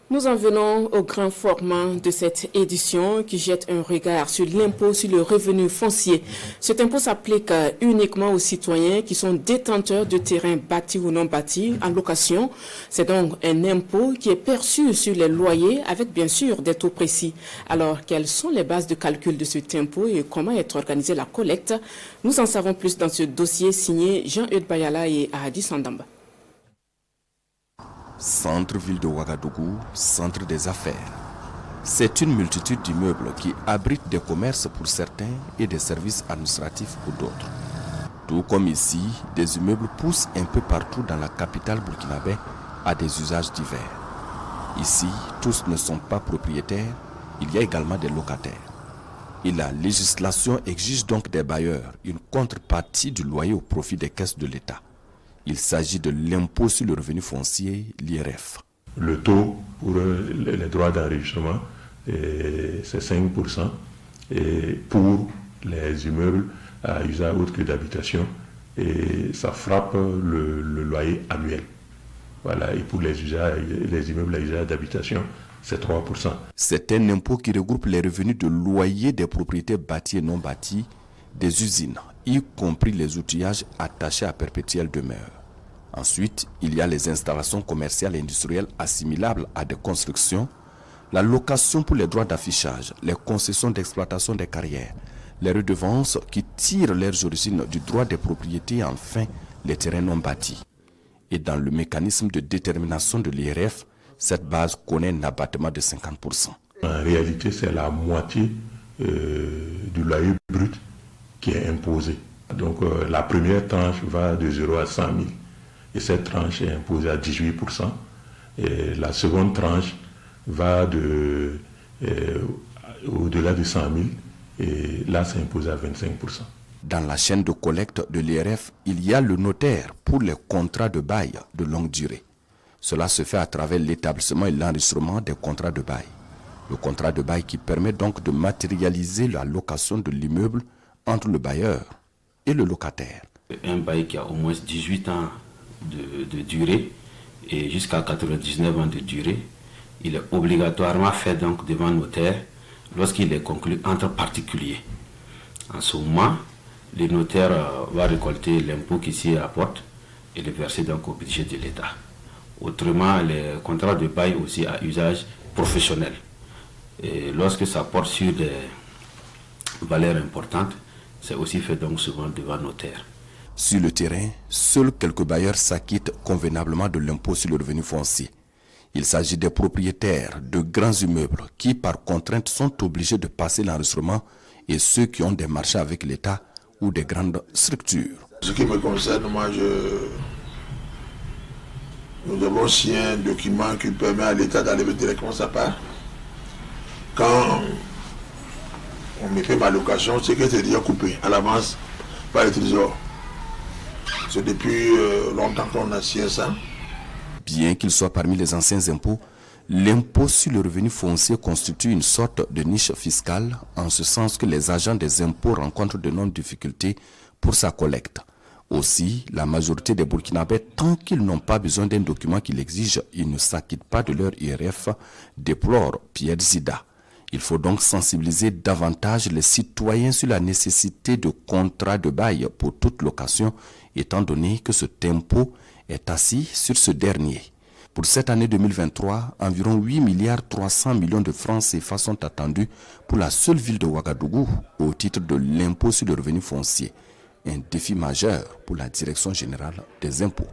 Nous en venons au grand format de cette édition qui jette un regard sur l'impôt sur le revenu foncier. Cet impôt s'applique uniquement aux citoyens qui sont détenteurs de terrains bâtis ou non bâtis en location. C'est donc un impôt qui est perçu sur les loyers avec bien sûr des taux précis. Alors, quelles sont les bases de calcul de cet impôt et comment est organisée la collecte? Nous en savons plus dans ce dossier signé Jean-Eudes Bayala et Ahadi Sandamba. Centre-ville de Ouagadougou, centre des affaires. C'est une multitude d'immeubles qui abritent des commerces pour certains et des services administratifs pour d'autres. Tout comme ici, des immeubles poussent un peu partout dans la capitale burkinabé à des usages divers. Ici, tous ne sont pas propriétaires, il y a également des locataires. Et la législation exige donc des bailleurs une contrepartie du loyer au profit des caisses de l'État. Il s'agit de l'impôt sur le revenu foncier, l'IRF. Le taux pour les droits d'enregistrement, c'est 5%. Et pour les immeubles à usage autre que d'habitation, et ça frappe le loyer annuel. Voilà. Et pour les immeubles à usage d'habitation, c'est 3%. C'est un impôt qui regroupe les revenus de loyer des propriétés bâties et non bâties, des usines, y compris les outillages attachés à perpétuelle demeure. Ensuite, il y a les installations commerciales et industrielles assimilables à des constructions, la location pour les droits d'affichage, les concessions d'exploitation des carrières, les redevances qui tirent leurs origines du droit des propriétés et enfin les terrains non bâtis. Et dans le mécanisme de détermination de l'IRF, cette base connaît un abattement de 50%. En réalité, c'est la moitié du loyer brut qui est imposé. Donc la première tranche va de 0 à 100 000 et cette tranche est imposée à 18%. Et la seconde tranche va au-delà de 100 000 et là c'est imposé à 25%. Dans la chaîne de collecte de l'IRF, il y a le notaire pour les contrats de bail de longue durée. Cela se fait à travers l'établissement et l'enregistrement des contrats de bail. Le contrat de bail qui permet donc de matérialiser la location de l'immeuble entre le bailleur et le locataire. Un bail qui a au moins 18 ans de durée et jusqu'à 99 ans de durée, il est obligatoirement fait donc devant notaire lorsqu'il est conclu entre particuliers. En ce moment, le notaire va récolter l'impôt qui s'y rapporte et le verser donc au budget de l'État. Autrement, les contrats de bail aussi à usage professionnel. Et lorsque ça porte sur des valeurs importantes, c'est aussi fait donc souvent devant notaire. Sur le terrain, seuls quelques bailleurs s'acquittent convenablement de l'impôt sur le revenu foncier. Il s'agit des propriétaires de grands immeubles qui, par contrainte, sont obligés de passer l'enregistrement et ceux qui ont des marchés avec l'État ou des grandes structures. Ce qui me concerne, moi, nous avons signé un document qui permet à l'État d'enlever directement sa part. Quand on me fait ma location, c'est que c'est déjà coupé à l'avance par le trésor. C'est depuis longtemps qu'on a signé ça. Bien qu'il soit parmi les anciens impôts, l'impôt sur le revenu foncier constitue une sorte de niche fiscale, en ce sens que les agents des impôts rencontrent de nombreuses difficultés pour sa collecte. Aussi, la majorité des Burkinabés, tant qu'ils n'ont pas besoin d'un document qui l'exige, ils ne s'acquittent pas de leur IRF, déplore Pierre Zida. Il faut donc sensibiliser davantage les citoyens sur la nécessité de contrats de bail pour toute location, étant donné que cet impôt est assis sur ce dernier. Pour cette année 2023, environ 8,3 milliards de francs CFA sont attendus pour la seule ville de Ouagadougou au titre de l'impôt sur le revenu foncier. Un défi majeur pour la Direction générale des impôts.